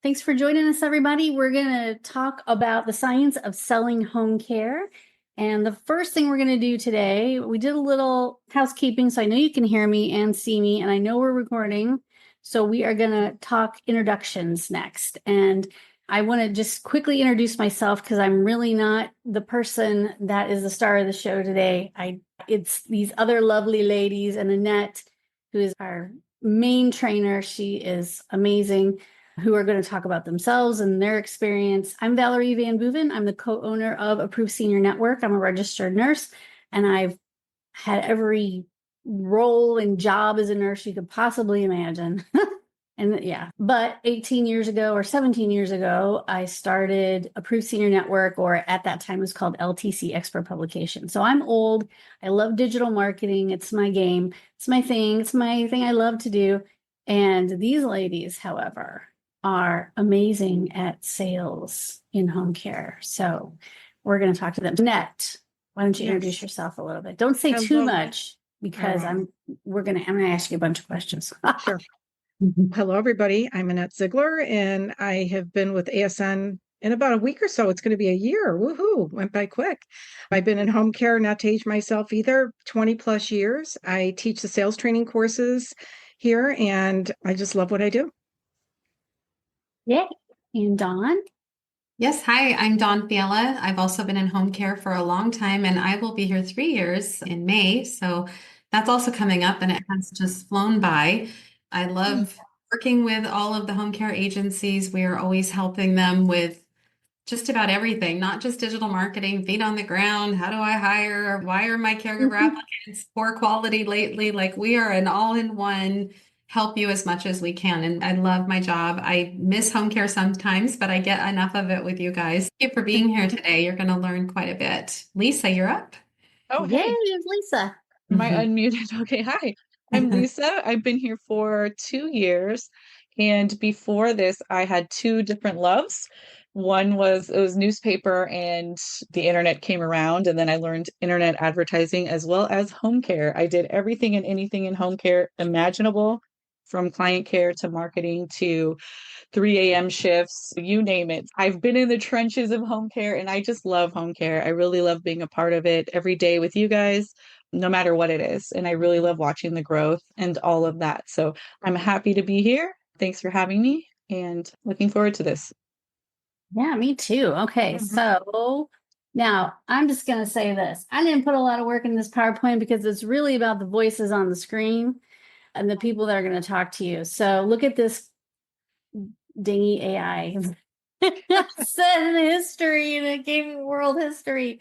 Thanks for joining us, everybody. We're going to talk about the science of selling home care. And the first thing we're going to do today, we did a little housekeeping, so I know you can hear me and see me, and I know we're recording. So we are going to talk introductions next. And I want to just quickly introduce myself because I'm really not the person that is the star of the show today. It's these other lovely ladies, and Annette, who is our main trainer. She is amazing, who are going to talk about themselves and their experience. I'm Valerie Van Boeven. I'm the co-owner of Approved Senior Network. I'm a registered nurse, and I've had every role and job as a nurse you could possibly imagine. But 18 years ago or 17 years ago, I started Approved Senior Network, or at that time it was called LTC Expert Publication. So I'm old. I love digital marketing. It's my game. It's my thing. It's my thing I love to do. And these ladies, however, are amazing at sales in home care. So we're going to talk to them. Annette, why don't you introduce yourself a little bit? Don't say too much because I'm going to ask you a bunch of questions. Sure. Hello, everybody. I'm Annette Ziegler, and I have been with ASN in about a week or so. It's going to be a year. Woohoo! Went by quick. I've been in home care, not to age myself either, 20 plus years. I teach the sales training courses here, and I just love what I do. Yay. And Dawn? Yes, hi, I'm Dawn Fiala. I've also been in home care for a long time, and I will be here 3 years in May. So that's also coming up, and it has just flown by. I love working with all of the home care agencies. We are always helping them with just about everything, not just digital marketing, feet on the ground. How do I hire? Why are my caregiver applicants poor quality lately? Like, we are an all-in-one, help you as much as we can. And I love my job. I miss home care sometimes, but I get enough of it with you guys. Thank you for being here today. You're going to learn quite a bit. Lisa, you're up. Oh, Yay, hey. it's Lisa. Am I unmuted? Okay, hi. I'm Lisa. I've been here for 2 years. And before this, I had two different loves. One was it was newspaper and the internet came around, and then I learned internet advertising as well as home care. I did everything and anything in home care imaginable, from client care to marketing to 3 a.m. shifts, you name it. I've been in the trenches of home care, and I just love home care. I really love being a part of it every day with you guys, no matter what it is. And I really love watching the growth and all of that. So I'm happy to be here. Thanks for having me, and looking forward to this. Yeah, me too. Okay, so now I'm just going to say this. I didn't put a lot of work in this PowerPoint because it's really about the voices on the screen and the people that are going to talk to you. So look at this dingy AI. It said in history, and it gave me world history.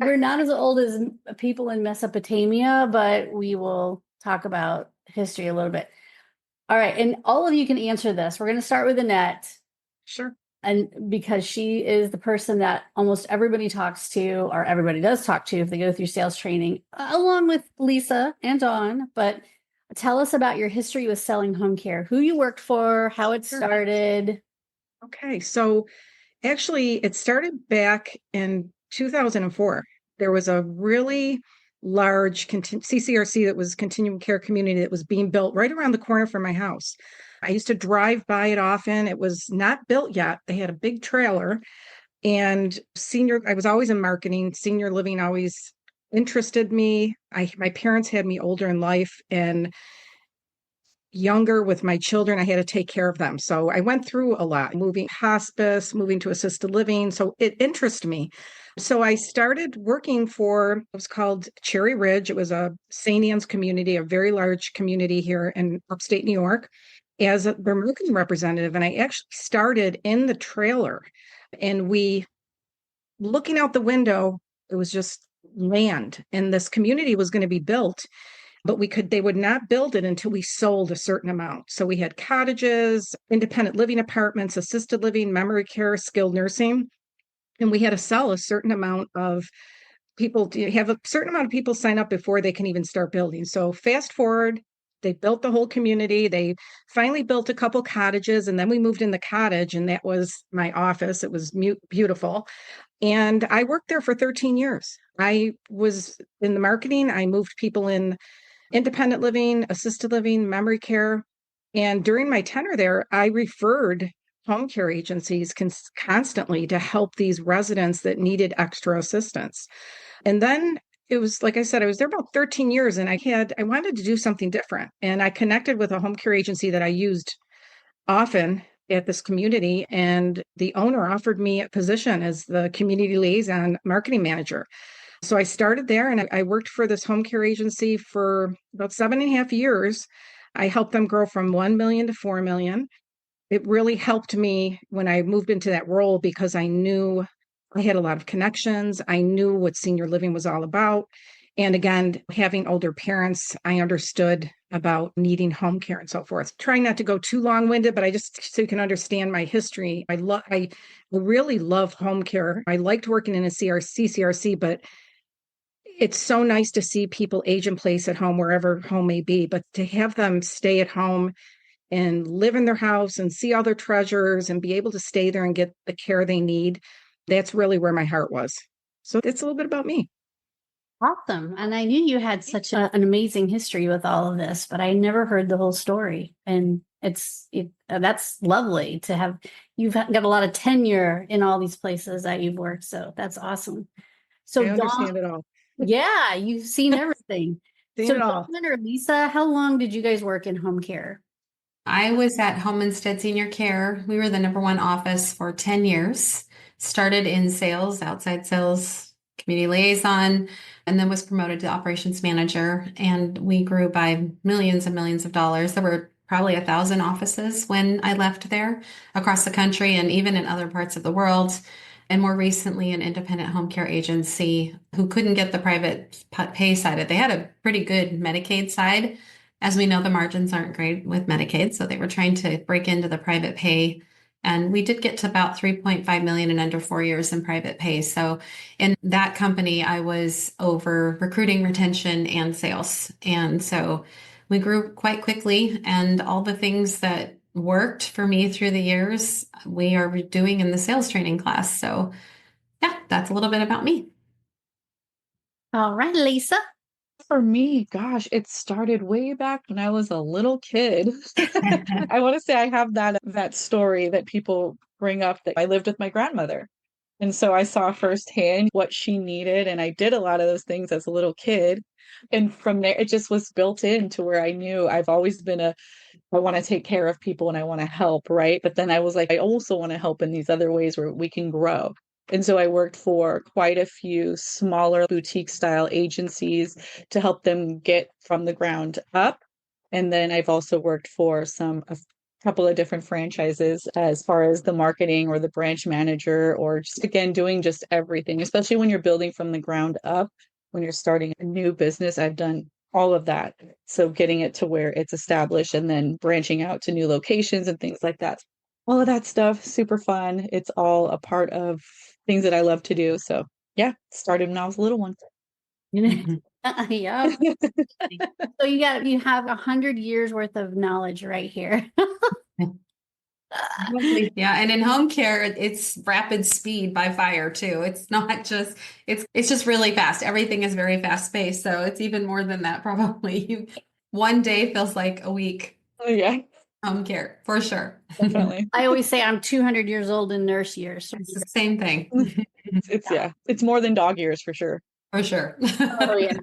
We're not as old as people in Mesopotamia, but we will talk about history a little bit. All right, and all of you can answer this. We're going to start with Annette. Sure. And because she is the person that almost everybody talks to, or everybody does talk to if they go through sales training, along with Lisa and Dawn. But tell us about your history with selling home care, who you worked for, how it started. Okay, so actually, it started back in 2004. There was a really large CCRC that was continuum care community that was being built right around the corner from my house. I used to drive by it often. It was not built yet. They had a big trailer, and I was always in marketing. Senior living always interested me. My parents had me older in life and younger with my children. I had to take care of them. So I went through a lot, moving hospice, moving to assisted living. So it interested me. So I started working for, it was called Cherry Ridge. It was a St. Anne's community, a very large community here in upstate New York, as their marketing representative. And I actually started in the trailer, and looking out the window, it was just land, and this community was going to be built, but they would not build it until we sold a certain amount. So we had cottages, independent living apartments, assisted living, memory care, skilled nursing, and we had to sell a certain amount of people. You have a certain amount of people sign up before they can even start building. So fast forward, they built the whole community. They finally built a couple cottages, and then we moved in the cottage, and that was my office. It was beautiful. And I worked there for 13 years. I was in the marketing. I moved people in independent living, assisted living, memory care. And during my tenure there, I referred home care agencies constantly to help these residents that needed extra assistance. And then it was, like I said, I was there about 13 years and I wanted to do something different. And I connected with a home care agency that I used often at this community. And the owner offered me a position as the community liaison marketing manager. So I started there and I worked for this home care agency for about 7.5 years. I helped them grow from 1 million to 4 million. It really helped me when I moved into that role because I knew I had a lot of connections. I knew what senior living was all about. And again, having older parents, I understood about needing home care and so forth. Trying not to go too long-winded, but I just so you can understand my history. I really love home care. I liked working in a CCRC, but it's so nice to see people age in place at home, wherever home may be, but to have them stay at home and live in their house and see all their treasures and be able to stay there and get the care they need, that's really where my heart was. So that's a little bit about me. Awesome. And I knew you had such an amazing history with all of this, but I never heard the whole story. And that's lovely to have. You've got a lot of tenure in all these places that you've worked. So that's awesome. So I understand it all. Yeah, you've seen everything. Seen So it all. Dawn or Lisa, how long did you guys work in home care? I was at Home Instead Senior Care. We were the #1 office for 10 years. Started in sales, outside sales, community liaison, and then was promoted to operations manager. And we grew by millions and millions of dollars. There were probably 1,000 offices when I left there across the country and even in other parts of the world. And more recently, an independent home care agency who couldn't get the private pay side. They had a pretty good Medicaid side. As we know, the margins aren't great with Medicaid, so they were trying to break into the private pay. And we did get to about 3.5 million in under 4 years in private pay. So in that company, I was over recruiting, retention, and sales. And so we grew quite quickly, and all the things that worked for me through the years, we are doing in the sales training class. So yeah, that's a little bit about me. All right, Lisa. For me, gosh, it started way back when I was a little kid. I want to say I have that story that people bring up that I lived with my grandmother. And so I saw firsthand what she needed, and I did a lot of those things as a little kid. And from there, it just was built into where I knew I've always been I want to take care of people and I want to help, right? But then I was like, I also want to help in these other ways where we can grow. And so I worked for quite a few smaller boutique style agencies to help them get from the ground up. And then I've also worked for a couple of different franchises as far as the marketing or the branch manager, or just again, doing just everything, especially when you're building from the ground up, when you're starting a new business. I've done all of that. So getting it to where it's established and then branching out to new locations and things like that. All of that stuff, super fun. It's all a part of things that I love to do. So yeah, started when I was a little one. Yeah. So you have 100 years worth of knowledge right here. Yeah, and in home care, it's rapid speed by fire too. It's not just it's just really fast. Everything is very fast paced, so it's even more than that probably. One day feels like a week. Oh yeah, Home care for sure. definitely. I always say I'm 200 years old in nurse years. It's the same thing. It's more than dog years for sure. For sure. Oh yeah.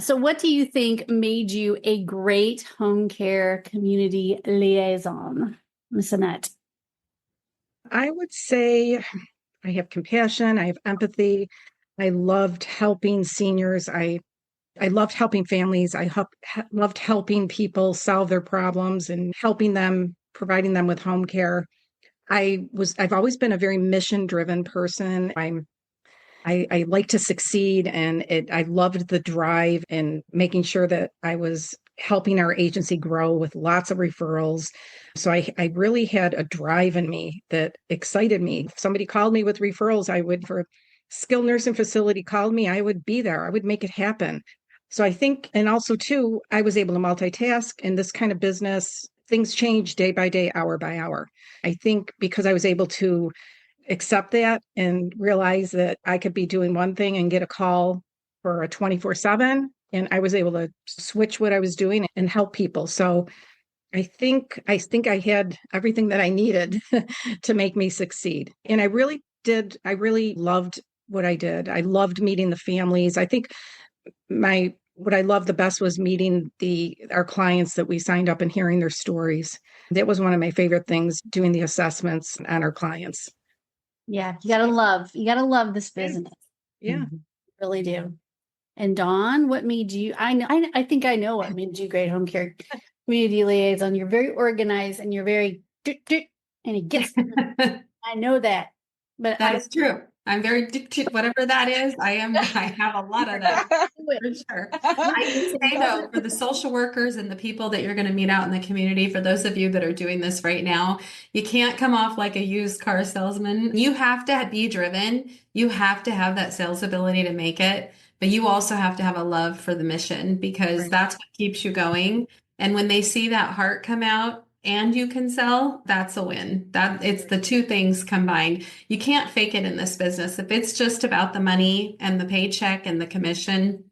So what do you think made you a great home care community liaison, Miss Annette? I would say I have compassion, I have empathy. I loved helping seniors. I loved helping families. Loved helping people solve their problems and helping them, providing them with home care. I've always been a very mission-driven person. I like to succeed, and I loved the drive and making sure that I was helping our agency grow with lots of referrals. So I really had a drive in me that excited me. If somebody called me with referrals, for skilled nursing facility called me, I would be there. I would make it happen. So I think, and also too, I was able to multitask in this kind of business. Things change day by day, hour by hour. I think because I was able to accept that and realize that I could be doing one thing and get a call for a 24/7. And I was able to switch what I was doing and help people. So I had everything that I needed to make me succeed. And I really loved what I did. I loved meeting the families. I think what I loved the best was meeting our clients that we signed up and hearing their stories. That was one of my favorite things, doing the assessments on our clients. Yeah, you gotta love this business. Yeah. You really do. And Dawn, what made you, I think I know what made you great home care community liaison. You're very organized and you're very, and it gets, I know that, but That is true. I'm very whatever that is. I have a lot of that for sure. I can say though, for the social workers and the people that you're going to meet out in the community, for those of you that are doing this right now, you can't come off like a used car salesman. You have to be driven. You have to have that sales ability to make it, but you also have to have a love for the mission because Right. that's what keeps you going. And when they see that heart come out and you can sell, that's a win. That it's the two things combined. You can't fake it in this business. If it's just about the money and the paycheck and the commission,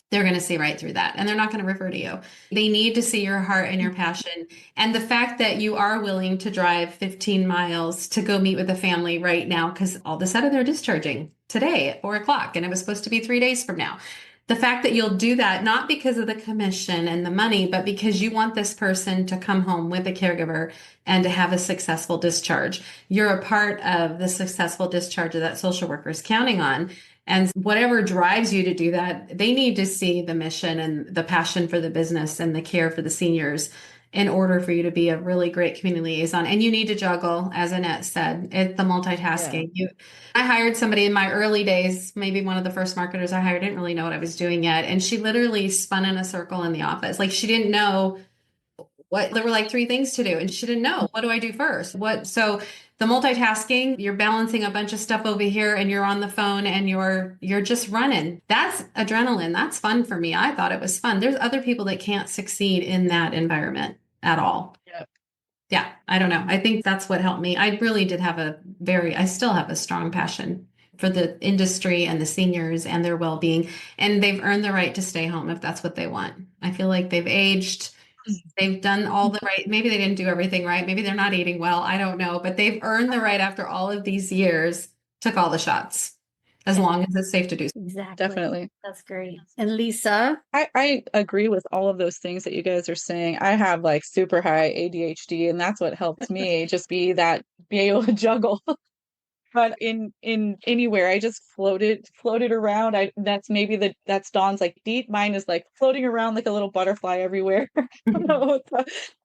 they're going to see right through that and they're not going to refer to you. They need to see your heart and your passion. And the fact that you are willing to drive 15 miles to go meet with a family right now, because all of a sudden they're discharging today at 4 o'clock and it was supposed to be 3 days from now. The fact that you'll do that, not because of the commission and the money, but because you want this person to come home with a caregiver and to have a successful discharge. You're a part of the successful discharge of that social worker is counting on. And whatever drives you to do that, they need to see the mission and the passion for the business and the care for the seniors in order for you to be a really great community liaison. And you need to juggle, as Annette said, it's the multitasking. I hired somebody in my early days, maybe one of the first marketers I hired, didn't really know what I was doing yet. And she literally spun in a circle in the office. Like she didn't know what there were like three things to do and she didn't know what do I do first. So the multitasking, you're balancing a bunch of stuff over here and you're on the phone and you're just running. That's adrenaline. That's fun for me. I thought it was fun. There's other people that can't succeed in that environment at all. Yeah, I don't know. I think that's what helped me. I really did have I still have a strong passion for the industry and the seniors and their well-being, and they've earned the right to stay home if that's what they want. I feel like they've aged. They've done all the right. Maybe they didn't do everything right. Maybe they're not eating well. I don't know, but they've earned the right after all of these years to call the shots as long as it's safe to do so. exactly. Definitely. That's great. And Lisa, I agree with all of those things that you guys are saying. I have like super high ADHD, and that's what helped me just be able to juggle. But in anywhere, I just floated around. That's Dawn's like deep. Mine is like floating around like a little butterfly everywhere. I don't know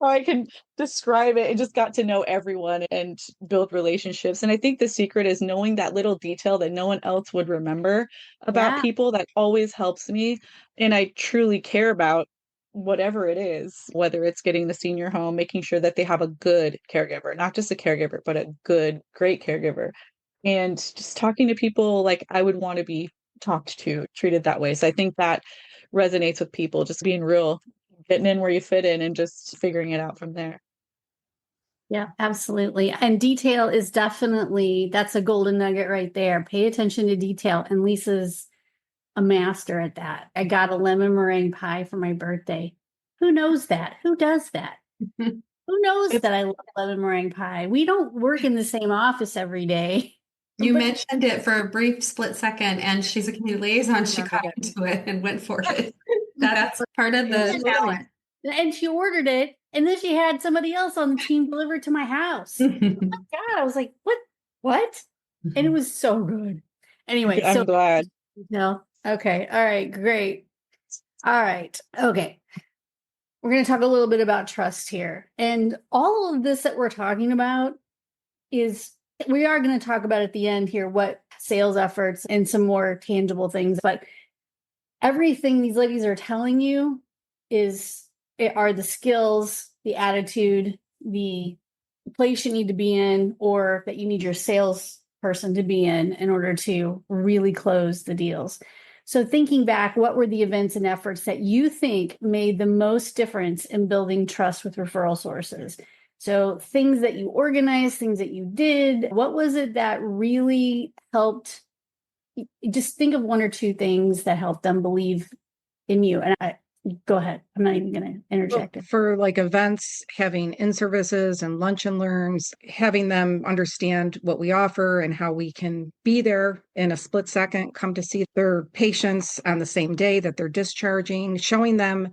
how I can describe it. I just got to know everyone and build relationships. And I think the secret is knowing that little detail that no one else would remember about people. That always helps me. And I truly care about whatever it is, whether it's getting the senior home, making sure that they have a good caregiver, not just a caregiver, but a great caregiver. And just talking to people like I would want to be talked to, treated that way. So I think that resonates with people, just being real, getting in where you fit in and just figuring it out from there. yeah, absolutely. And detail is that's a golden nugget right there. Pay attention to detail. And Lisa's a master at that. I got a lemon meringue pie for my birthday. Who knows that? Who does that? Who knows that I love lemon meringue pie? We don't work in the same office every day. You mentioned it for a brief split second, and she's a community liaison. She got into it and went for it. That's part of the talent. And she ordered it, and then she had somebody else on the team deliver it to my house. Oh my God, I was like, what? And it was so good. Anyway, I'm glad. No. Okay. All right. Great. All right. Okay. We're going to talk a little bit about trust here. And all of this that we're talking about we are going to talk about at the end here what sales efforts and some more tangible things. But everything these ladies are telling you are the skills, the attitude, the place you need to be in, or that you need your salesperson to be in order to really close the deals. So thinking back, what were the events and efforts that you think made the most difference in building trust with referral sources? So things that you organized, things that you did, what was it that really helped? Just think of one or two things that helped them believe in you. And Go ahead. I'm not even going to interject it. For like events, having in-services and lunch and learns, having them understand what we offer and how we can be there in a split second, come to see their patients on the same day that they're discharging, showing them,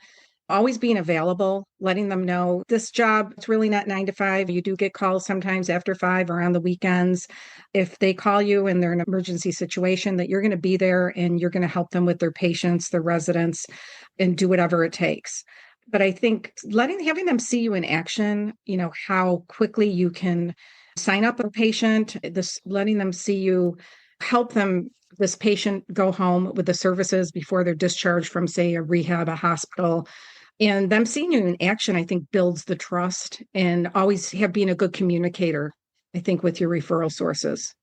always being available, letting them know this job, it's really not 9 to 5. You do get calls sometimes after 5 or on the weekends. If they call you and they're in an emergency situation, that you're going to be there and you're going to help them with their patients, their residents, and do whatever it takes. But I think having them see you in action, how quickly you can sign up a patient, letting them see you help this patient go home with the services before they're discharged from, say, a rehab, a hospital. And them seeing you in action, I think, builds the trust, and always being a good communicator, I think, with your referral sources.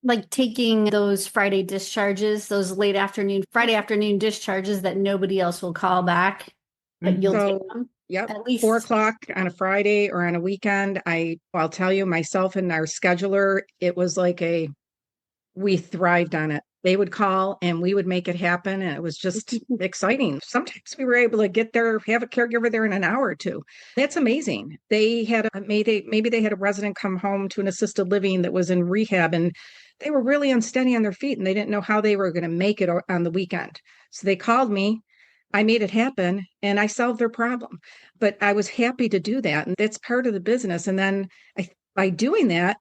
Like taking those Friday discharges, those Friday afternoon discharges that nobody else will call back, but you'll take them. Yep. At least 4 o'clock on a Friday or on a weekend. I'll tell you, myself and our scheduler, it was like we thrived on it. They would call and we would make it happen. And it was just exciting. Sometimes we were able to get there, have a caregiver there in an hour or two. That's amazing. They had maybe they had a resident come home to an assisted living that was in rehab, and they were really unsteady on their feet and they didn't know how they were going to make it on the weekend. So they called me. I made it happen and I solved their problem. But I was happy to do that. And that's part of the business. And then by doing that,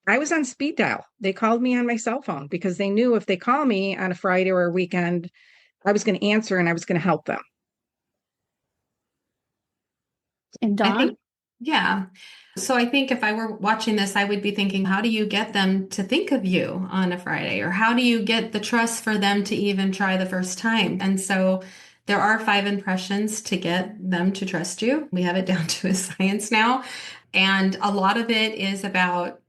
I was on speed dial. They called me on my cell phone because they knew if they call me on a Friday or a weekend, I was going to answer and I was going to help them. And Dawn? Yeah. So I think if I were watching this, I would be thinking, how do you get them to think of you on a Friday? Or how do you get the trust for them to even try the first time? And so there are 5 impressions to get them to trust you. We have it down to a science now. And a lot of it is about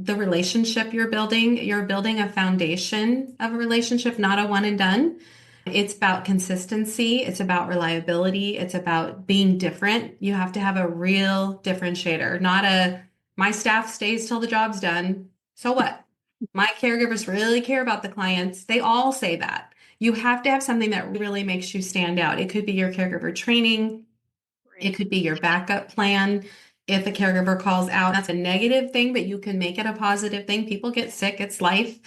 the relationship you're building. You're building a foundation of a relationship, not a one and done. It's about consistency. It's about reliability. It's about being different. You have to have a real differentiator, not my staff stays till the job's done. So what? My caregivers really care about the clients. They all say that. You have to have something that really makes you stand out. It could be your caregiver training. It could be your backup plan. If a caregiver calls out, that's a negative thing, but you can make it a positive thing. People get sick. It's life.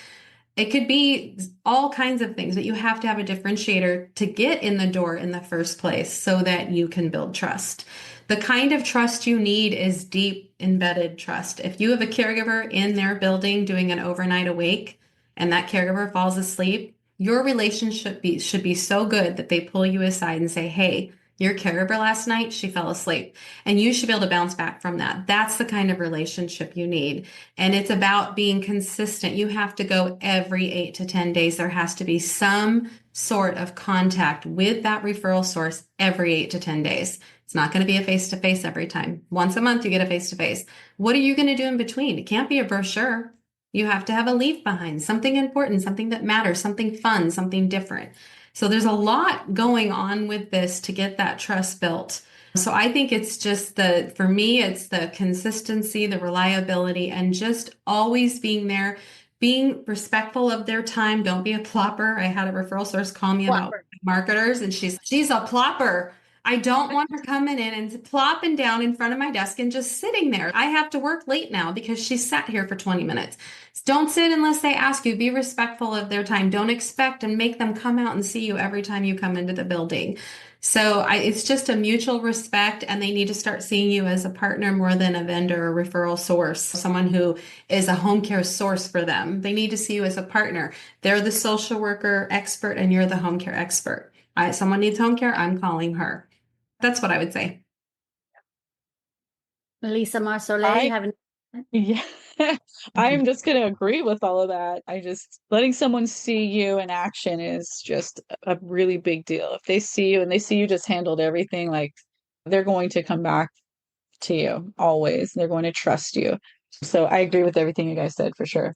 It could be all kinds of things, but you have to have a differentiator to get in the door in the first place so that you can build trust. The kind of trust you need is deep embedded trust. If you have a caregiver in their building doing an overnight awake and that caregiver falls asleep, your relationship should be so good that they pull you aside and say, hey, your caregiver last night, she fell asleep. And you should be able to bounce back from that. That's the kind of relationship you need. And it's about being consistent. You have to go every 8 to 10 days. There has to be some sort of contact with that referral source every 8 to 10 days. It's not going to be a face-to-face every time. Once a month, you get a face-to-face. What are you going to do in between? It can't be a brochure. You have to have a leave behind, something important, something that matters, something fun, something different. So there's a lot going on with this to get that trust built. So I think it's just for me, it's the consistency, the reliability, and just always being there, being respectful of their time. Don't be a plopper. I had a referral source call me about marketers, and she's a plopper. I don't want her coming in and plopping down in front of my desk and just sitting there. I have to work late now because she sat here for 20 minutes. Don't sit unless they ask you. Be respectful of their time. Don't expect and make them come out and see you every time you come into the building. So it's just a mutual respect, and they need to start seeing you as a partner more than a vendor or referral source, someone who is a home care source for them. They need to see you as a partner. They're the social worker expert and you're the home care expert. Someone needs home care, I'm calling her. That's what I would say. Lisa Marsolet, you have Yeah, I'm just going to agree with all of that. Letting someone see you in action is just a really big deal. If they see you and they see you just handled everything, like they're going to come back to you always. They're going to trust you. So I agree with everything you guys said for sure.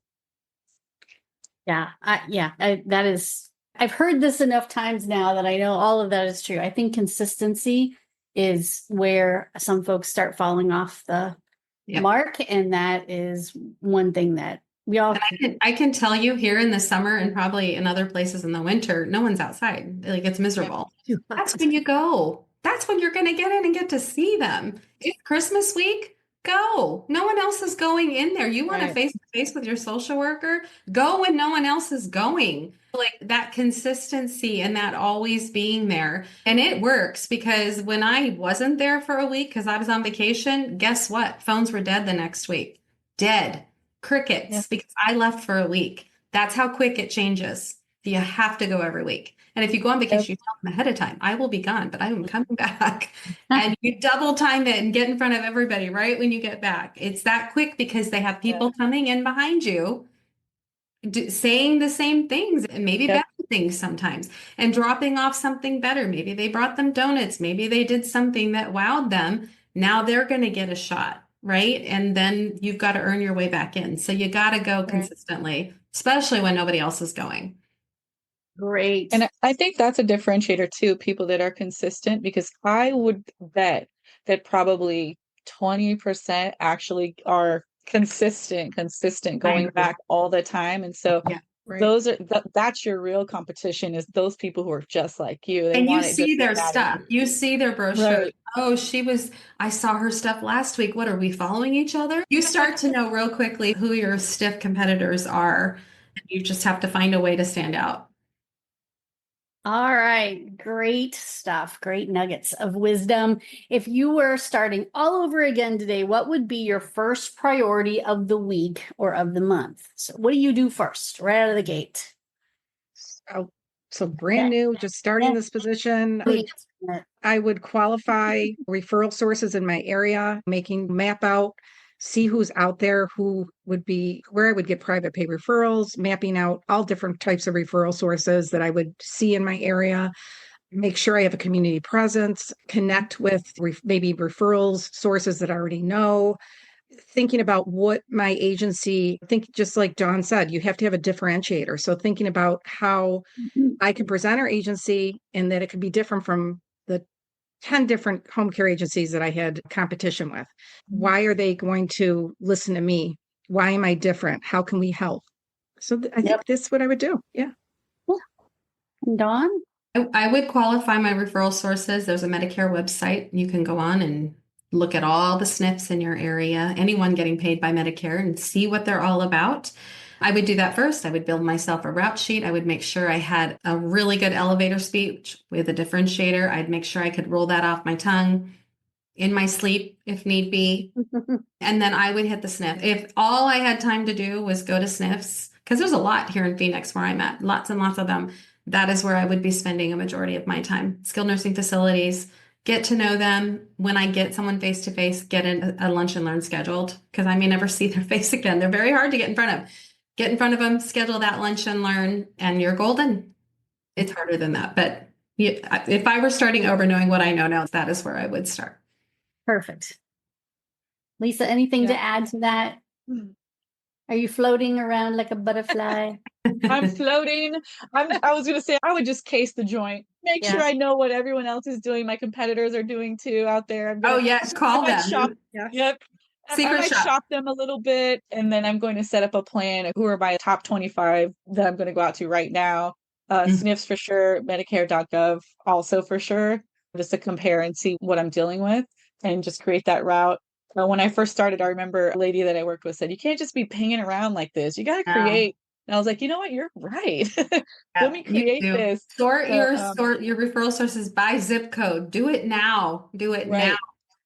Yeah, that is, I've heard this enough times now that I know all of that is true. I think consistency is where some folks start falling off the mark. And that is one thing that We all, And I can tell you here in the summer and probably in other places in the winter, no one's outside. Like it's miserable. That's when you go. That's when you're going to get in and get to see them. It's Christmas week. Go. No one else is going in there. You want to Right. face to face with your social worker? Go when no one else is going. Like that consistency and that always being there. And it works because when I wasn't there for a week because I was on vacation, guess what? Phones were dead the next week. Dead. Yeah. Crickets because I left for a week. That's how quick it changes. You have to go every week. And if you go on vacation, you tell them ahead of time, I will be gone, but I am coming back. And you double time it and get in front of everybody right when you get back. It's that quick because they have people coming in behind you saying the same things and maybe Yep. better things sometimes and dropping off something better. Maybe they brought them donuts. Maybe they did something that wowed them. Now they're going to get a shot, right? And then you've got to earn your way back in. So you got to go consistently, especially when nobody else is going. great. And I think that's a differentiator too, people that are consistent, because I would bet that probably 20% actually are consistent, going agree. back all the time. And so Yeah. Right. those are that's your real competition, is those people who are just like you. They And you want it just see as their bad as stuff. You see their brochure. Right. Oh, I saw her stuff last week. What are we following each other? You start to know real quickly who your stiff competitors are. You just have to find a way to stand out. All right, great stuff. Great nuggets of wisdom. If you were starting all over again today, what would be your first priority of the week or of the month? So, what do you do first, right out of the gate? So brand new, just starting this position. I would qualify referral sources in my area, making map out, see who's out there, who would be where I would get private pay referrals, mapping out all different types of referral sources that I would see in my area, make sure I have a community presence, connect with maybe referrals sources that I already know, thinking about what my agency, I think just like Dawn said, you have to have a differentiator. So thinking about how I could present our agency and that it could be different from the 10 different home care agencies that I had competition with. Why are they going to listen to me? Why am I different? How can we help? So I think that's what I would do. Yeah. Dawn? I would qualify my referral sources. There's a Medicare website. You can go on and look at all the SNFs in your area, anyone getting paid by Medicare, and see what they're all about. I would do that first. I would build myself a route sheet. I would make sure I had a really good elevator speech with a differentiator. I'd make sure I could roll that off my tongue in my sleep if need be. And then I would hit the SNF. If all I had time to do was go to SNFs, because there's a lot here in Phoenix where I'm at, lots and lots of them, that is where I would be spending a majority of my time. Skilled nursing facilities, get to know them. When I get someone face to face, get a lunch and learn scheduled, because I may never see their face again. They're very hard to get in front of. Get in front of them, schedule that lunch and learn, and you're golden. It's harder than that. But if I were starting over knowing what I know now, that is where I would start. Perfect. Lisa, anything to add to that? Are you floating around like a butterfly? I'm floating. I was going to say, I would just case the joint. Make sure I know what everyone else is doing. My competitors are doing too out there. Oh, yes. Call them. Shop. Yep. I might shop them a little bit, and then I'm going to set up a plan of who are my top 25 that I'm going to go out to right now. SNFs for sure, Medicare.gov also for sure, just to compare and see what I'm dealing with and just create that route. When I first started, I remember a lady that I worked with said, you can't just be pinging around like this. You got to create. And I was like, you know what? You're right. Let me create this. Sort your referral sources by zip code. Do it now. Do it now.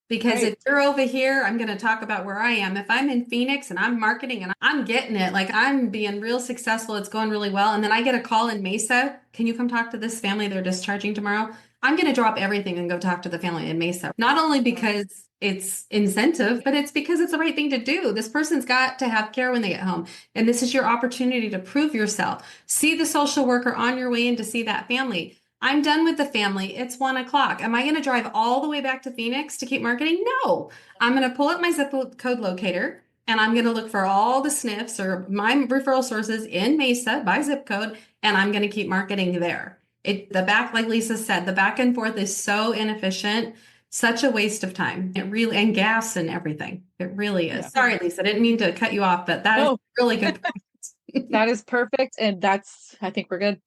Because if you're over here, I'm going to talk about where I am. If I'm in Phoenix and I'm marketing and I'm getting it, like I'm being real successful, it's going really well. And then I get a call in Mesa. Can you come talk to this family? They're discharging tomorrow. I'm going to drop everything and go talk to the family in Mesa. Not only because it's incentive, but it's because it's the right thing to do. This person's got to have care when they get home. And this is your opportunity to prove yourself. See the social worker on your way in to see that family. I'm done with the family. It's 1 o'clock. Am I going to drive all the way back to Phoenix to keep marketing? No. I'm going to pull up my zip code locator and I'm going to look for all the SNFs or my referral sources in Mesa by zip code, and I'm going to keep marketing there. The back, like Lisa said, the back and forth is so inefficient. such a waste of time. It really, and gas and everything. It really is. Yeah. Sorry, Lisa, I didn't mean to cut you off, but that is Oh, a really good point. that is perfect. And I think we're good.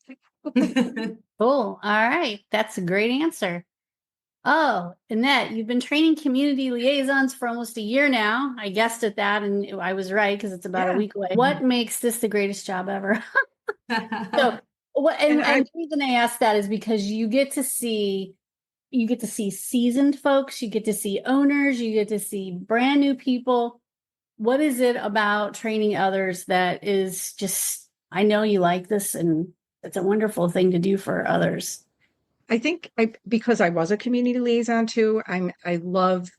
Cool. All right. That's a great answer. Oh, Annette, you've been training community liaisons for almost a year now. I guessed at that, and I was right because it's about a Yeah. week away. What makes this the greatest job ever? So, what? And the reason I ask that is because you get to see seasoned folks, you get to see owners, you get to see brand new people. What is it about training others that is just? I know you like this, and it's a wonderful thing to do for others. I think because I was a community liaison too, I love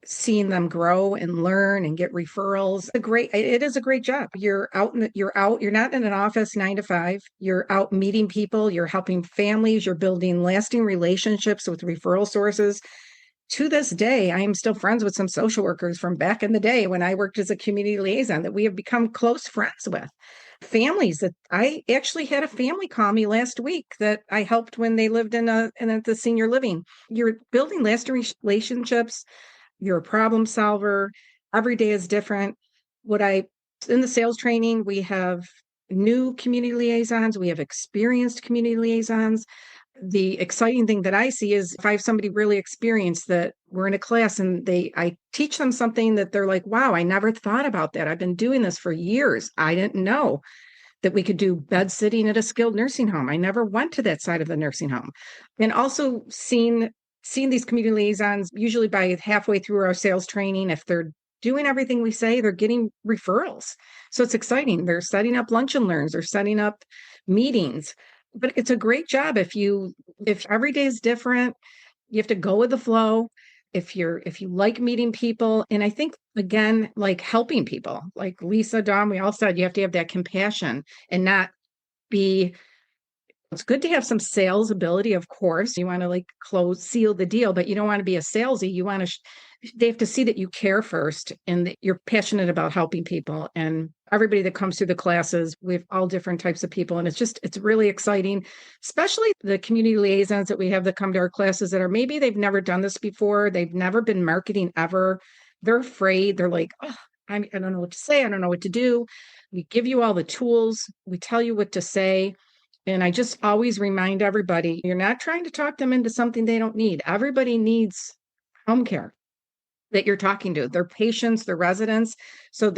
seeing them grow and learn and get referrals. It is a great job. You're not in an office 9 to 5. You're out meeting people, you're helping families, you're building lasting relationships with referral sources. To this day, I am still friends with some social workers from back in the day when I worked as a community liaison that we have become close friends with. Families that I actually had a family call me last week that I helped when they lived in the senior living. You're building lasting relationships. You're a problem solver. Every day is different. In the sales training, we have new community liaisons. We have experienced community liaisons. The exciting thing that I see is if I have somebody really experienced that we're in a class and I teach them something that they're like, wow, I never thought about that. I've been doing this for years. I didn't know that we could do bed sitting at a skilled nursing home. I never went to that side of the nursing home. And also seeing these community liaisons, usually by halfway through our sales training, if they're doing everything we say, they're getting referrals. So it's exciting. They're setting up lunch and learns, they're setting up meetings. But it's a great job if every day is different, you have to go with the flow. If you like meeting people, and I think again, like helping people, like Lisa, Dawn, we all said you have to have that compassion and not be. It's good to have some sales ability, of course. You want to like seal the deal, but you don't want to be a salesy. You want to, they have to see that you care first and that you're passionate about helping people. And everybody that comes through the classes, we have all different types of people. And it's really exciting, especially the community liaisons that we have that come to our classes that are maybe they've never done this before. They've never been marketing ever. They're afraid. They're like, oh, I don't know what to say. I don't know what to do. We give you all the tools. We tell you what to say. And I just always remind everybody, you're not trying to talk them into something they don't need. Everybody needs home care that you're talking to, their patients, their residents. So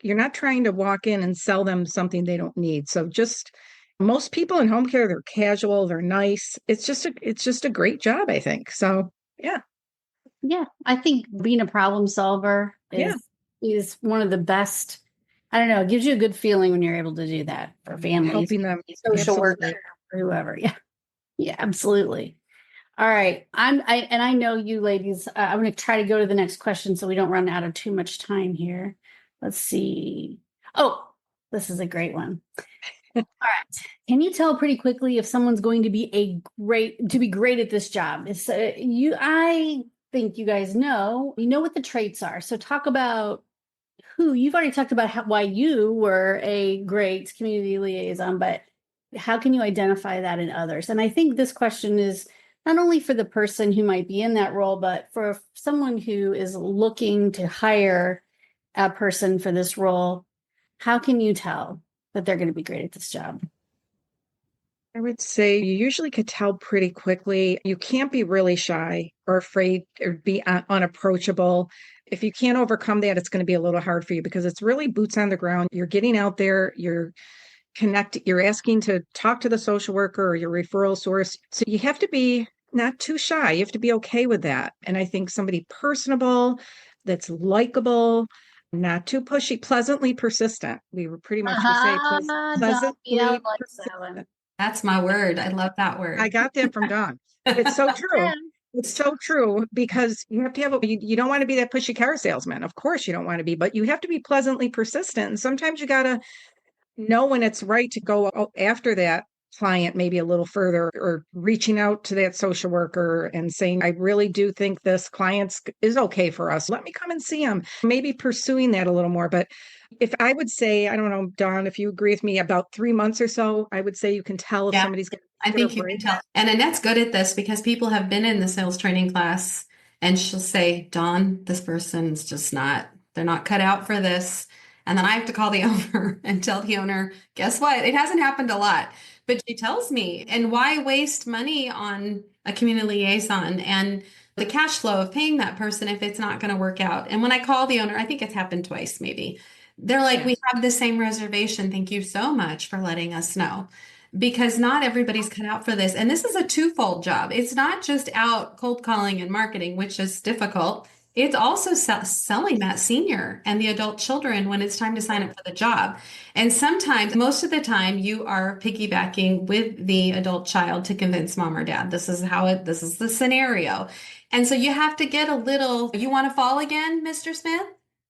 you're not trying to walk in and sell them something they don't need. So just most people in home care, they're casual, they're nice. It's just a great job, I think. So yeah. Yeah. I think being a problem solver is one of the best. I don't know. It gives you a good feeling when you're able to do that for families, Helping them. social work, Absolutely. or whoever. Yeah. Yeah, absolutely. All right. I know you ladies, I'm going to try to go to the next question so we don't run out of too much time here. Let's see. Oh, this is a great one. All right. Can you tell pretty quickly if someone's going to be great at this job? I think you guys know what the traits are. So talk about you've already talked about why you were a great community liaison, but how can you identify that in others? And I think this question is not only for the person who might be in that role, but for someone who is looking to hire a person for this role. How can you tell that they're going to be great at this job? I would say you usually could tell pretty quickly. You can't be really shy or afraid or be unapproachable. If you can't overcome that, it's going to be a little hard for you because it's really boots on the ground. You're getting out there, you're asking to talk to the social worker or your referral source. So you have to be not too shy. You have to be okay with that. And I think somebody personable, that's likable, not too pushy, pleasantly persistent. We were pretty much we say pleasantly persistent. That's my word. I love that word. I got that from Dawn. It's so true. It's so true because you have to have you don't want to be that pushy car salesman. Of course you don't want to be, but you have to be pleasantly persistent. And sometimes you got to know when it's right to go after that client maybe a little further or reaching out to that social worker and saying, I really do think this client is okay for us. Let me come and see them. Maybe pursuing that a little more. But If I would say, I don't know, Dawn, if you agree with me, about 3 months or so, I would say you can tell if Yeah. somebody's going I to think you can tell. And Annette's good at this because people have been in the sales training class and she'll say, Dawn, this person's just not, they're not cut out for this. And then I have to call the owner and tell the owner, guess what? It hasn't happened a lot, but she tells me, and why waste money on a community liaison and the cash flow of paying that person if it's not going to work out? And when I call the owner, I think it's happened twice, maybe. They're like, Yeah. we have the same reservation. Thank you so much for letting us know. Because not everybody's cut out for this. And this is a twofold job. It's not just out cold calling and marketing, which is difficult. It's also selling that senior and the adult children when it's time to sign up for the job. And sometimes, most of the time, you are piggybacking with the adult child to convince mom or dad. This is this is the scenario. And so you have to get a little, you want to fall again, Mr. Smith?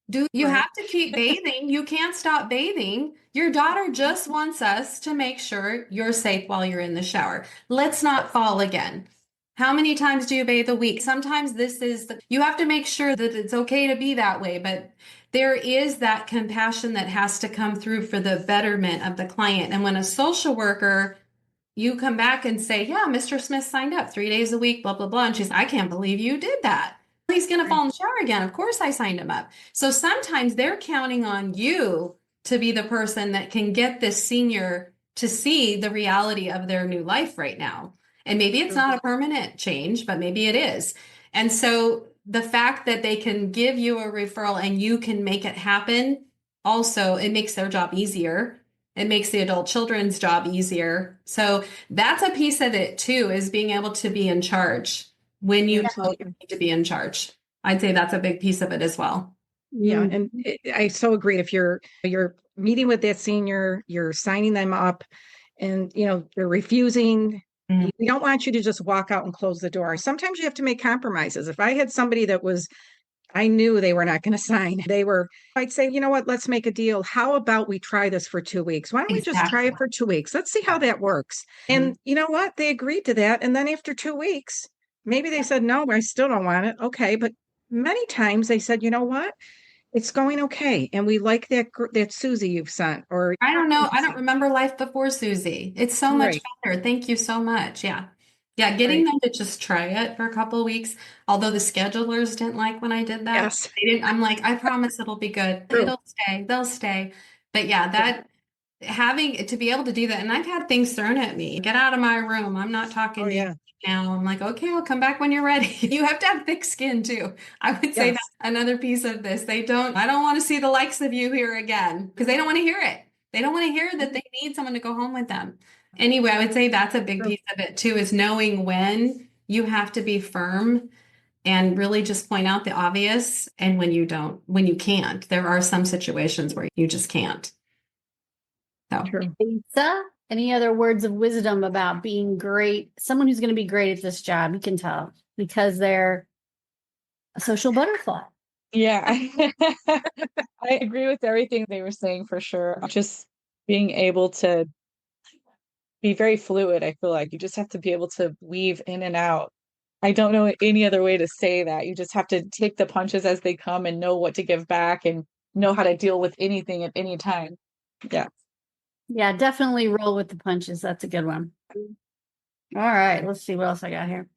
Do you Right. have to keep bathing? You can't stop bathing. Your daughter just wants us to make sure you're safe while you're in the shower. Let's not fall again. How many times do you bathe a week? Sometimes you have to make sure that it's okay to be that way, but there is that compassion that has to come through for the betterment of the client. And when a social worker, you come back and say, yeah, Mr. Smith signed up 3 days a week, blah, blah, blah. And she's, I can't believe you did that. He's going to fall in the shower again. Of course I signed him up. So sometimes they're counting on you to be the person that can get this senior to see the reality of their new life right now. And maybe it's not a permanent change, but maybe it is. And so the fact that they can give you a referral and you can make it happen, also, it makes their job easier. It makes the adult children's job easier. So that's a piece of it too, is being able to be in charge when you know you need to be in charge. I'd say that's a big piece of it as well. Yeah, and I so agree. If you're meeting with that senior, you're signing them up, and they're refusing. Mhm. We don't want you to just walk out and close the door. Sometimes you have to make compromises. If I had somebody that I knew they were not going to sign. I'd say, you know what, let's make a deal. How about we try this for 2 weeks? Why don't we just try it for 2 weeks? Let's see how that works. And you know what? They agreed to that. And then after 2 weeks, maybe they said, no, I still don't want it. Okay. But many times they said, you know what? It's going okay. And we like that Susie you've sent. Or I don't know. I don't remember life before Susie. It's so much right, better. Thank you so much. Yeah. Yeah. Getting right. them to just try it for a couple of weeks. Although the schedulers didn't like when I did that. Yes. They didn't, I'm like, I promise it'll be good. True. It'll stay. They'll stay. But yeah, that having to be able to do that. And I've had things thrown at me. Get out of my room. I'm not talking Oh, to you yeah. now. I'm like, okay, I'll come back when you're ready. You have to have thick skin too. I would say Yes. that's another piece of this. I don't want to see the likes of you here again because they don't want to hear it. They don't want to hear that they need someone to go home with them. Anyway, I would say that's a big True. piece of it too, is knowing when you have to be firm and really just point out the obvious and when you can't. There are some situations where you just can't. So True. Lisa, any other words of wisdom about being great? Someone who's going to be great at this job, you can tell because they're a social butterfly. Yeah, I agree with everything they were saying for sure. Just being able to be very fluid, I feel like you just have to be able to weave in and out. I don't know any other way to say that. You just have to take the punches as they come and know what to give back and know how to deal with anything at any time. Yeah. Yeah, definitely roll with the punches. That's a good one. All right, let's see what else I got here.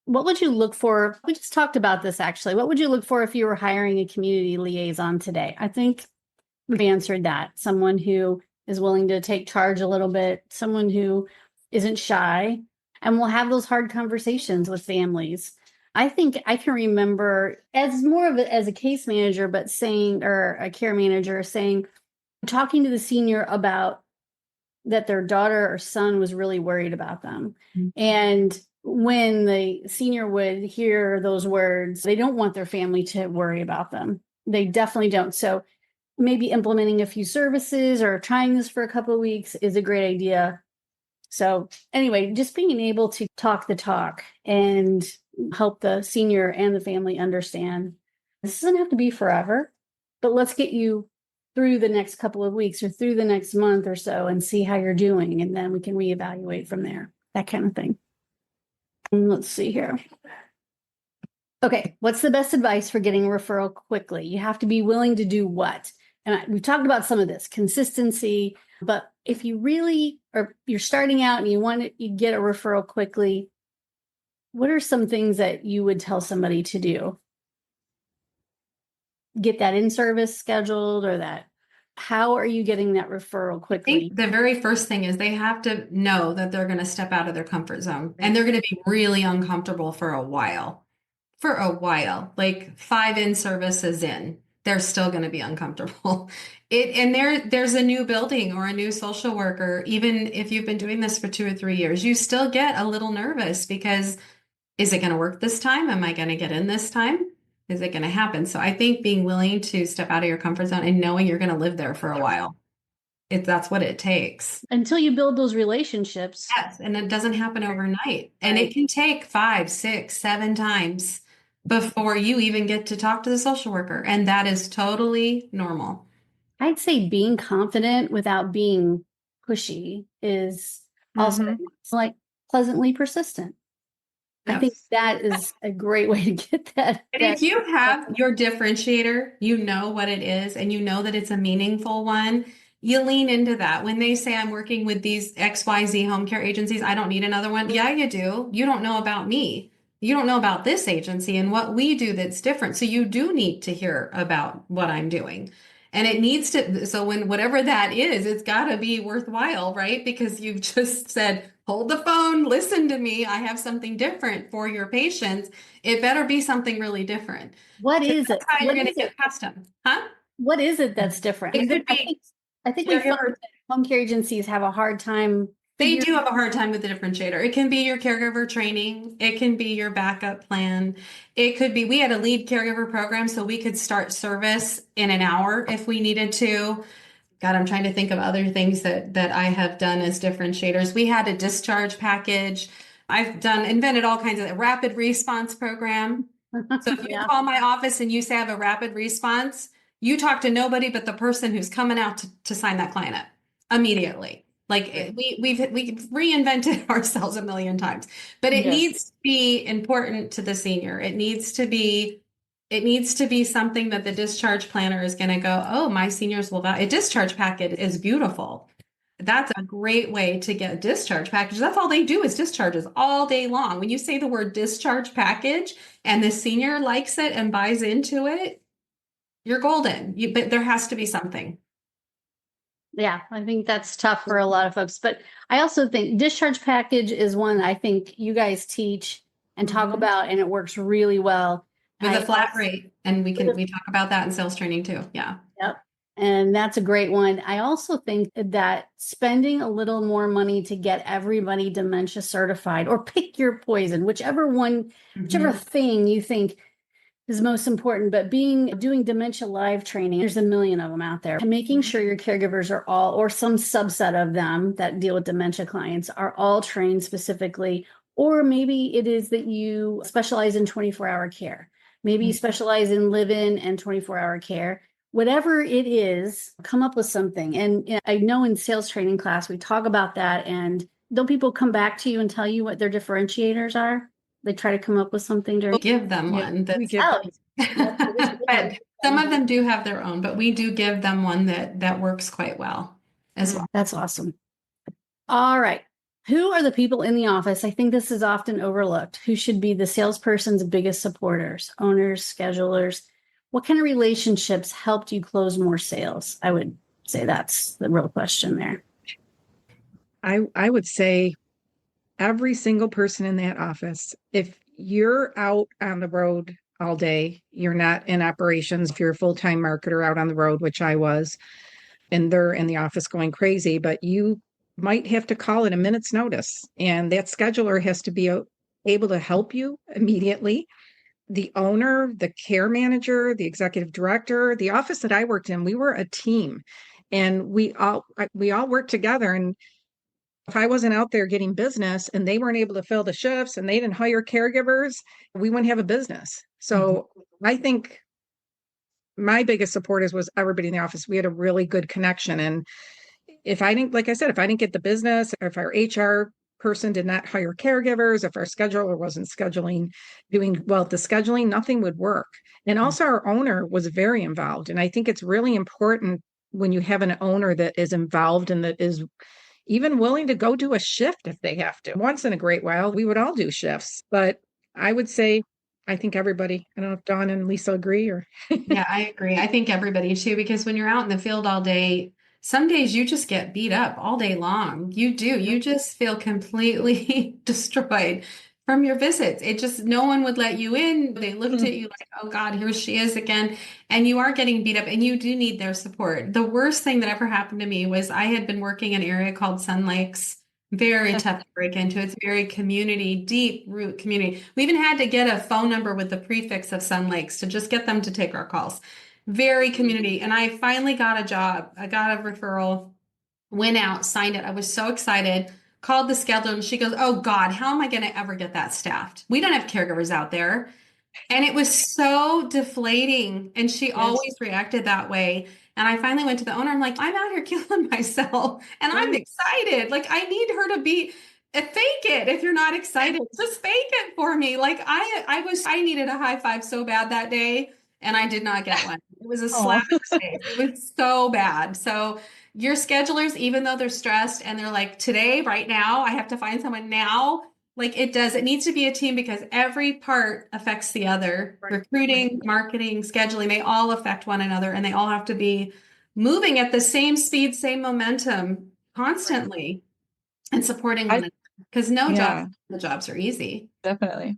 What would you look for? We just talked about this actually. What would you look for if you were hiring a community liaison today? I think we've answered that. Someone who is willing to take charge a little bit, someone who isn't shy, and will have those hard conversations with families. I think I can remember as a case manager, but saying, or a care manager saying, talking to the senior about that their daughter or son was really worried about them. Mhm. And when the senior would hear those words, they don't want their family to worry about them. They definitely don't. So maybe implementing a few services or trying this for a couple of weeks is a great idea. So anyway, just being able to talk the talk and help the senior and the family understand this doesn't have to be forever, but let's get you through the next couple of weeks or through the next month or so and see how you're doing. And then we can reevaluate from there, that kind of thing. And let's see here. Okay, what's the best advice for getting a referral quickly? You have to be willing to do what? we've talked about some of this consistency, but if you really are, you're starting out and you get a referral quickly, what are some things that you would tell somebody to do? Get that in-service scheduled, or that, how are you getting that referral I quickly? think the very first thing is they have to know that they're going to step out of their comfort zone and they're going to be really uncomfortable for a while. Like 5 in-services in, they're still going to be uncomfortable. There's a new building or a new social worker, even if you've been doing this for 2 or 3 years, you still get a little nervous because is it going to work this time? Am I going to get in this time? Is it going to happen? So I think being willing to step out of your comfort zone and knowing you're going to live there for a while, that's what it takes. Until you build those relationships. Yes, and it doesn't happen overnight. And Right. it can take 5, 6, 7 times before you even get to talk to the social worker. And that is totally normal. I'd say being confident without being pushy is also like pleasantly persistent. I think Yes. that is a great way to get that. And if you have your differentiator, you know what it is, and you know that it's a meaningful one, you lean into that. When they say, I'm working with these XYZ home care agencies, I don't need another one. Yeah, you do. You don't know about me. You don't know about this agency and what we do that's different. So you do need to hear about what I'm doing. And it needs to, so when whatever that is, it's got to be worthwhile, right? Because you've just said, hold the phone, listen to me. I have something different for your patients. It better be something really different. What is it? That's how you're What going to is get it? custom, huh? What is it that's different? It could be I think we find caregiver. that home care agencies have a hard time They figuring. do have a hard time with the differentiator. It can be your caregiver training. It can be your backup plan. It could be, we had a lead caregiver program, so we could start service in an hour if we needed to. God, I'm trying to think of other things that I have done as differentiators. We had a discharge package. Invented all kinds of rapid response program. So if you Yeah. call my office and you say I have a rapid response, you talk to nobody but the person who's coming out to sign that client up immediately. Like we've reinvented ourselves a million times, but it Yes. needs to be important to the senior. It needs to be something that the discharge planner is going to go, oh, my seniors will value. A discharge packet is beautiful. That's a great way to get a discharge package. That's all they do is discharges all day long. When you say the word discharge package and the senior likes it and buys into it, you're golden. But there has to be something. Yeah, I think that's tough for a lot of folks. But I also think discharge package is one I think you guys teach and talk about, and it works really well. With a flat rate. And we talk about that in sales training too. Yeah. Yep. And that's a great one. I also think that spending a little more money to get everybody dementia certified, or pick your poison, whichever thing you think is most important, but doing dementia live training, there's a million of them out there, and making sure your caregivers are all, or some subset of them that deal with dementia clients, are all trained specifically. Or maybe it is that you specialize in 24-hour care. Maybe you specialize in live-in and 24-hour care. Whatever it is, come up with something. And I know in sales training class, we talk about that. And don't people come back to you and tell you what their differentiators are? They try to come up with something We'll give them one. We give But some of them do have their own, but we do give them one that works quite well as well. That's awesome. All right. Who are the people in the office? I think this is often overlooked. Who should be the salesperson's biggest supporters, owners, schedulers? What kind of relationships helped you close more sales? I would say that's the real question there. I would say every single person in that office. If you're out on the road all day, you're not in operations. If you're a full-time marketer out on the road, which I was, and they're in the office going crazy, but you might have to call at a minute's notice, and that scheduler has to be able to help you immediately. The owner, the care manager, the executive director, the office that I worked in, we were a team, and we all worked together. And if I wasn't out there getting business and they weren't able to fill the shifts and they didn't hire caregivers, we wouldn't have a business. So I think my biggest supporters was everybody in the office. We had a really good connection. And if I didn't, like I said, if I didn't get the business, or if our HR person did not hire caregivers, if our scheduler wasn't doing well at the scheduling, nothing would work. And also our owner was very involved. And I think it's really important when you have an owner that is involved and that is even willing to go do a shift if they have to. Once in a great while, we would all do shifts. But I would say, I think everybody, I don't know if Dawn and Lisa agree or. Yeah, I agree. I think everybody too, because when you're out in the field all day, some days you just get beat up all day long. You do. You just feel completely destroyed from your visits. It just, no one would let you in. They looked at you like, oh God, here she is again. And you are getting beat up and you do need their support. The worst thing that ever happened to me was I had been working in an area called Sun Lakes. Very tough to break into. It's very community, deep root community. We even had to get a phone number with the prefix of Sun Lakes to just get them to take our calls. Very community. And I finally got a job. I got a referral, went out, signed it. I was so excited, called the scheduler, and she goes, oh God, how am I going to ever get that staffed? We don't have caregivers out there. And it was so deflating. And she always reacted that way. And I finally went to the owner. I'm like, I'm out here killing myself and I'm excited. Like, I need her to be fake it. If you're not excited, just fake it for me. Like I needed a high five so bad that day and I did not get one. It was a slap in the face. It was so bad. So your schedulers, even though they're stressed and they're like, today, right now, I have to find someone now. Like it needs to be a team because every part affects the other. Right. Recruiting, marketing, scheduling, they all affect one another and they all have to be moving at the same speed, same momentum constantly and supporting one another. Because the jobs are easy. Definitely.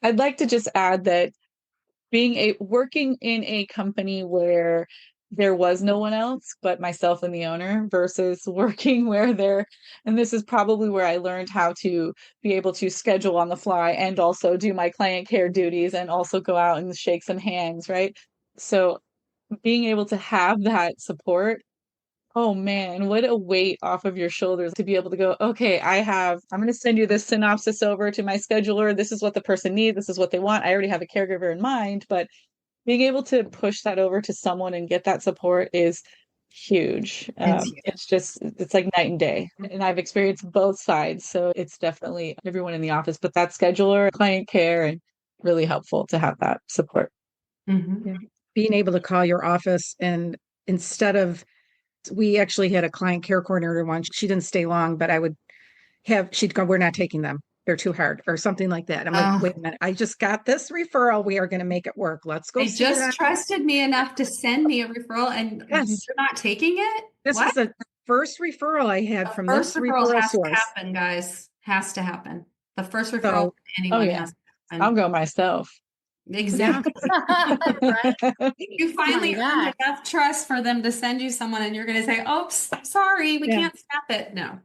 I'd like to just add that working in a company where there was no one else but myself and the owner versus working and this is probably where I learned how to be able to schedule on the fly and also do my client care duties and also go out and shake some hands, right? So being able to have that support, oh man, what a weight off of your shoulders to be able to go, okay, I'm going to send you this synopsis over to my scheduler. This is what the person needs. This is what they want. I already have a caregiver in mind, but being able to push that over to someone and get that support is huge. It's like night and day. And I've experienced both sides. So it's definitely everyone in the office, but that scheduler, client care, and really helpful to have that support. Mm-hmm. Yeah. Being able to call your office and we actually had a client care coordinator once. She didn't stay long, but she'd go, we're not taking them. They're too hard or something like that. I'm like, wait a minute. I just got this referral. We are going to make it work. Let's go. They just trusted me enough to send me a referral and you're not taking it? This is the first referral I had from this referral has source. To happen, guys. Has to happen. The first referral anyone has to happen. I'll go myself. Exactly. Right? You finally earned enough trust for them to send you someone and you're going to say, oops, sorry, we can't snap it. No,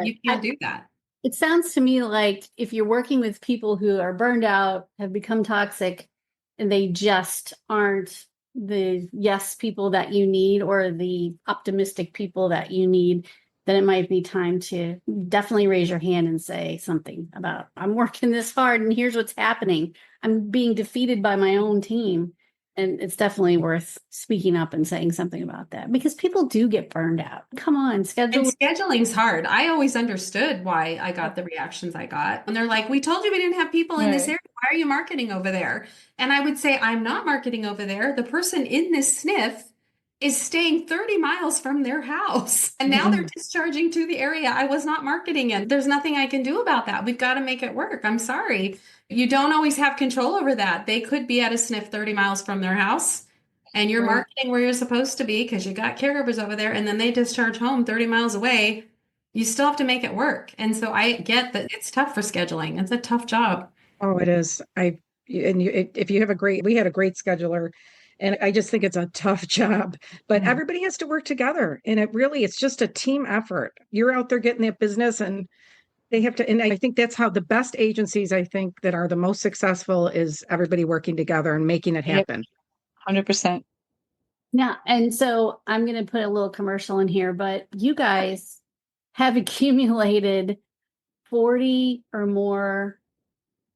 you can't do that. It sounds to me like if you're working with people who are burned out, have become toxic, and they just aren't the yes people that you need or the optimistic people that you need, then it might be time to definitely raise your hand and say something about, I'm working this hard and here's what's happening. I'm being defeated by my own team. And it's definitely worth speaking up and saying something about that because people do get burned out. Come on, scheduling's hard. I always understood why I got the reactions I got. And they're like, we told you we didn't have people in this area. Why are you marketing over there? And I would say, I'm not marketing over there. The person in this SNF is staying 30 miles from their house. And now they're discharging to the area I was not marketing in. There's nothing I can do about that. We've got to make it work. I'm sorry. You don't always have control over that. They could be at a SNF 30 miles from their house and you're marketing where you're supposed to be because you got caregivers over there and then they discharge home 30 miles away. You still have to make it work. And so I get that it's tough for scheduling. It's a tough job. Oh, it is. If you have we had a great scheduler. And I just think it's a tough job, but everybody has to work together. And it's just a team effort. You're out there getting that business and they have to, and I think that's how the best agencies, I think, that are the most successful is everybody working together and making it happen. 100%. Yeah. And so I'm going to put a little commercial in here, but you guys have accumulated 40 or more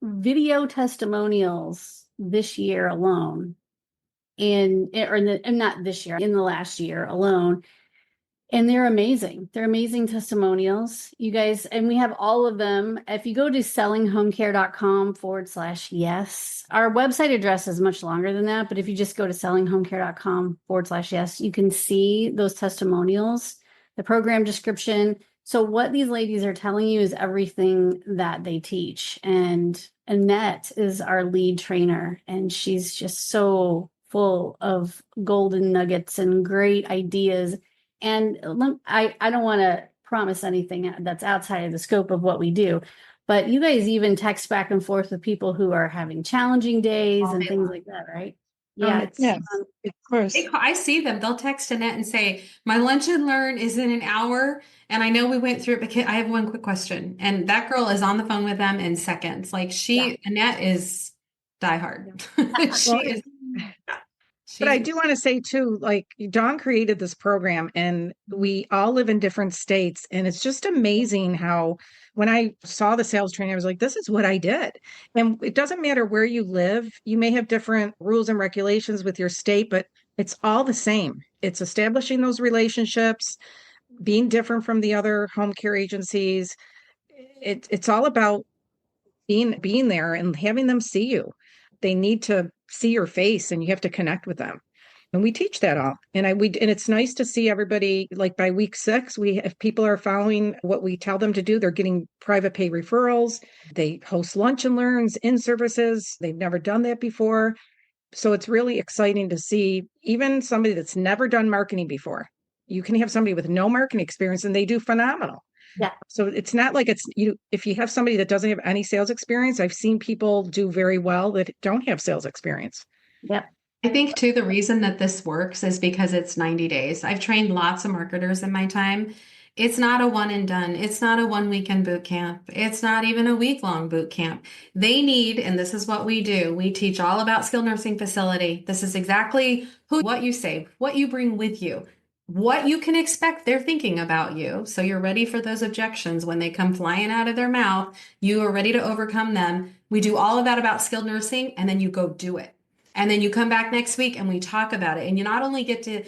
video testimonials this year alone. Not this year, in the last year alone. And they're amazing. They're amazing testimonials, you guys. And we have all of them. If you go to sellinghomecare.com/yes, our website address is much longer than that. But if you just go to sellinghomecare.com/yes, you can see those testimonials, the program description. So what these ladies are telling you is everything that they teach. And Annette is our lead trainer, and she's just so full of golden nuggets and great ideas. And I don't want to promise anything that's outside of the scope of what we do, but you guys even text back and forth with people who are having challenging days All and day things long. like that, right? Yeah, it's Yes, of course. I see them. They'll text Annette and say, "My lunch and learn is in an hour." And I know we went through it, but I have one quick question. And that girl is on the phone with them in seconds. Like Annette is diehard. Well, She is. but I She's do want to say too, like Dawn created this program and we all live in different states. And it's just amazing how when I saw the sales training, I was like, this is what I did. And it doesn't matter where you live. You may have different rules and regulations with your state, but it's all the same. It's establishing those relationships, being different from the other home care agencies. It's all about being there and having them see you. They need to see your face and you have to connect with them. And we teach that all. And it's nice to see everybody, like by week 6, if people are following what we tell them to do, they're getting private pay referrals. They host lunch and learns in services. They've never done that before. So it's really exciting to see even somebody that's never done marketing before. You can have somebody with no marketing experience and they do phenomenal. Yeah. So it's not like if you have somebody that doesn't have any sales experience, I've seen people do very well that don't have sales experience. Yep. I think too, the reason that this works is because it's 90 days. I've trained lots of marketers in my time. It's not a one and done. It's not a one weekend boot camp. It's not even a week-long boot camp. They need, and this is what we do. We teach all about skilled nursing facility. This is exactly what you say, what you bring with you, what you can expect they're thinking about you. So you're ready for those objections when they come flying out of their mouth. You are ready to overcome them. We do all of that about skilled nursing, and then you go do it. And then you come back next week and we talk about it. And you not only get to,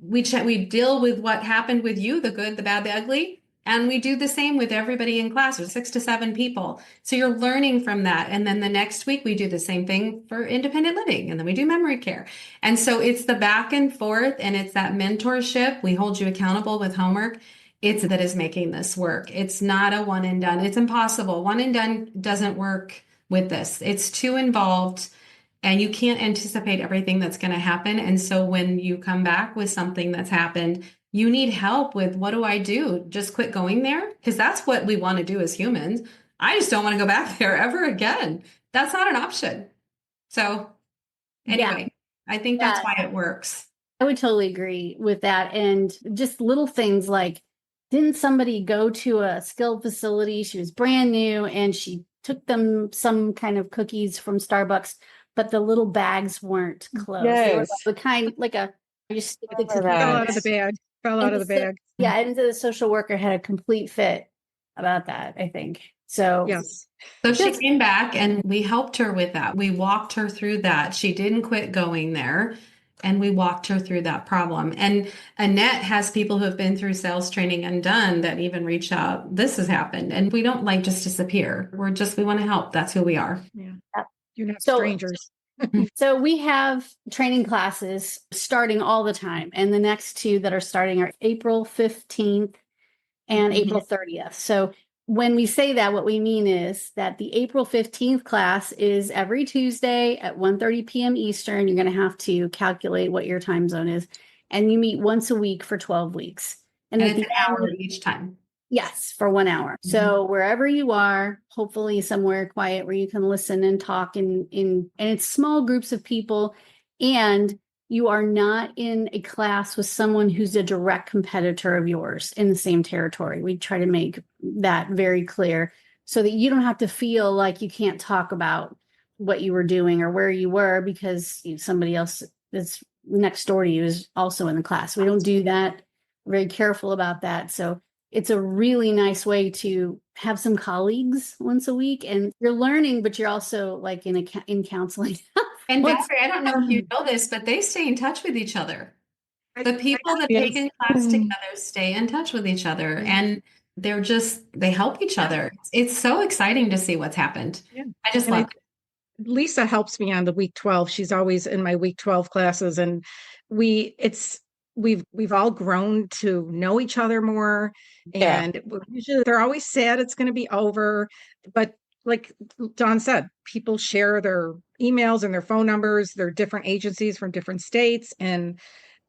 we deal with what happened with you, the good, the bad, the ugly. And we do the same with everybody in class. There's 6 to 7 people. So you're learning from that. And then the next week we do the same thing for independent living. And then we do memory care. And so it's the back and forth and it's that mentorship. We hold you accountable with homework. It's that is making this work. It's not a one and done. It's impossible. One and done doesn't work with this. It's too involved. And you can't anticipate everything that's going to happen. And so when you come back with something that's happened, you need help with what do I do? Just quit going there? Because that's what we want to do as humans. I just don't want to go back there ever again. That's not an option. So anyway, I think that's why it works. I would totally agree with that. And just little things like, didn't somebody go to a skilled facility? She was brand new and she took them some kind of cookies from Starbucks, but the little bags weren't closed. They were Yes. the kind, like you stick the cookie Fell out of in. the bag. Fell out of the bag. Yeah, and the social worker had a complete fit about that, I think. So Yes. So she came back and we helped her with that. We walked her through that. She didn't quit going there. And we walked her through that problem. And Annette has people who have been through sales training and done that even reach out. This has happened. And we don't like just disappear. We want to help. That's who we are. Yeah. You're not So- strangers. So we have training classes starting all the time. And the next 2 that are starting are April 15th and Mhm. April 30th. So when we say that, what we mean is that the April 15th class is every Tuesday at 1:30 p.m. Eastern. You're going to have to calculate what your time zone is. And you meet once a week for 12 weeks. And at it's the an hour each time. Yes, for 1 hour. So wherever you are, hopefully somewhere quiet where you can listen and talk and it's small groups of people, and you are not in a class with someone who's a direct competitor of yours in the same territory. We try to make that very clear so that you don't have to feel like you can't talk about what you were doing or where you were because somebody else that's next door to you is also in the class. We don't do that. We're very careful about that. So it's a really nice way to have some colleagues once a week, and you're learning, but you're also like in counseling. And Valerie, I don't know if you know this, but they stay in touch with each other. The people that take in class together stay in touch with each other, and they help each other. It's so exciting to see what's happened. Yeah. I just And love it. Lisa helps me on the week 12. She's always in my week 12 classes, and we've all grown to know each other more. Yeah. And usually they're always sad it's going to be over, but like Dawn said, people share their emails and their phone numbers. They're different agencies from different states, and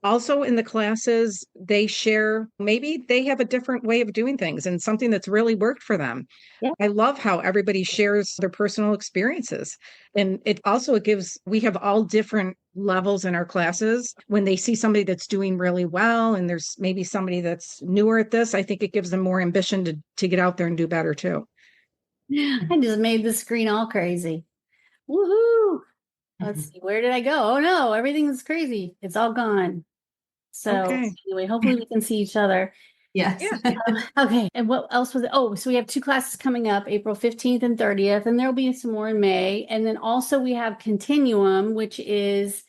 also in the classes, they share, maybe they have a different way of doing things and something that's really worked for them. Yeah. I love how everybody shares their personal experiences. And it gives, we have all different levels in our classes. When they see somebody that's doing really well and there's maybe somebody that's newer at this, I think it gives them more ambition to get out there and do better too. I just made the screen all crazy. Woohoo! Let's see, where did I go? Oh no, everything's crazy. It's all gone. So Okay. anyway, hopefully we can see each other. Yes. Yeah. Okay, and what else was it? Oh, so we have 2 classes coming up, April 15th and 30th, and there'll be some more in May. And then also we have Continuum, which is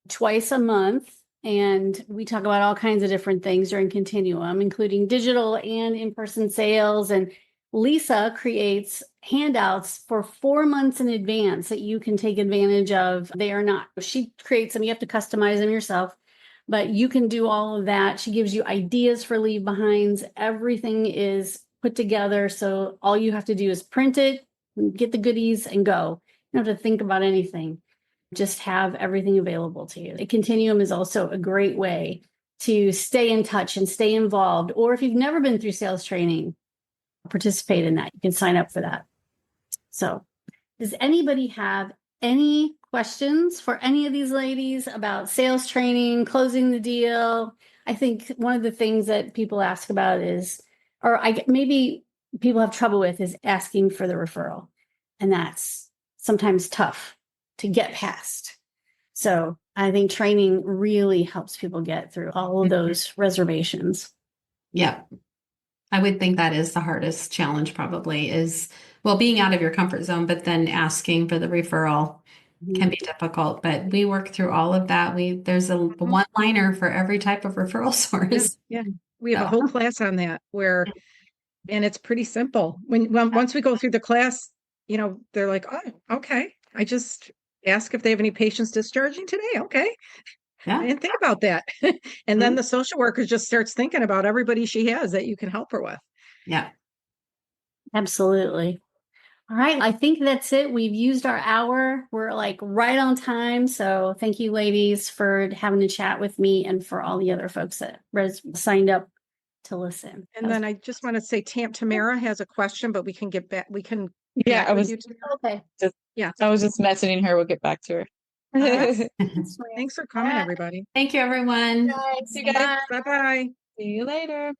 twice a month. And we talk about all kinds of different things during Continuum, including digital and in-person sales. And Lisa creates handouts for 4 months in advance that you can take advantage of. They are not, she creates them, you have to customize them yourself, but you can do all of that. She gives you ideas for leave behinds. Everything is put together. So all you have to do is print it, get the goodies, and go. You don't have to think about anything. Just have everything available to you. A Continuum is also a great way to stay in touch and stay involved. Or if you've never been through sales training, participate in that. You can sign up for that. So, does anybody have any questions for any of these ladies about sales training, closing the deal? I think one of the things that people ask about is, maybe people have trouble with, is asking for the referral. And that's sometimes tough to get past. So I think training really helps people get through all of those reservations. Yeah. I would think that is the hardest challenge probably is, well, being out of your comfort zone, but then asking for the referral can be difficult, but we work through all of that. There's a one-liner for every type of referral source. Yeah. We have a whole class on that and it's pretty simple. Once we go through the class, they're like, oh, okay. I just ask if they have any patients discharging today. Okay. Yeah. I didn't think about that. And then the social worker just starts thinking about everybody she has that you can help her with. Yeah. Absolutely. All right. I think that's it. We've used our hour. We're like right on time. So thank you, ladies, for having a chat with me and for all the other folks that signed up to listen. And then I just want to say Tamara has a question, but we can get back. We can. Yeah, I was okay. I was just messaging her. We'll get back to her. Thanks for coming, everybody. Thank you, everyone. See you guys. Bye-bye. See you later.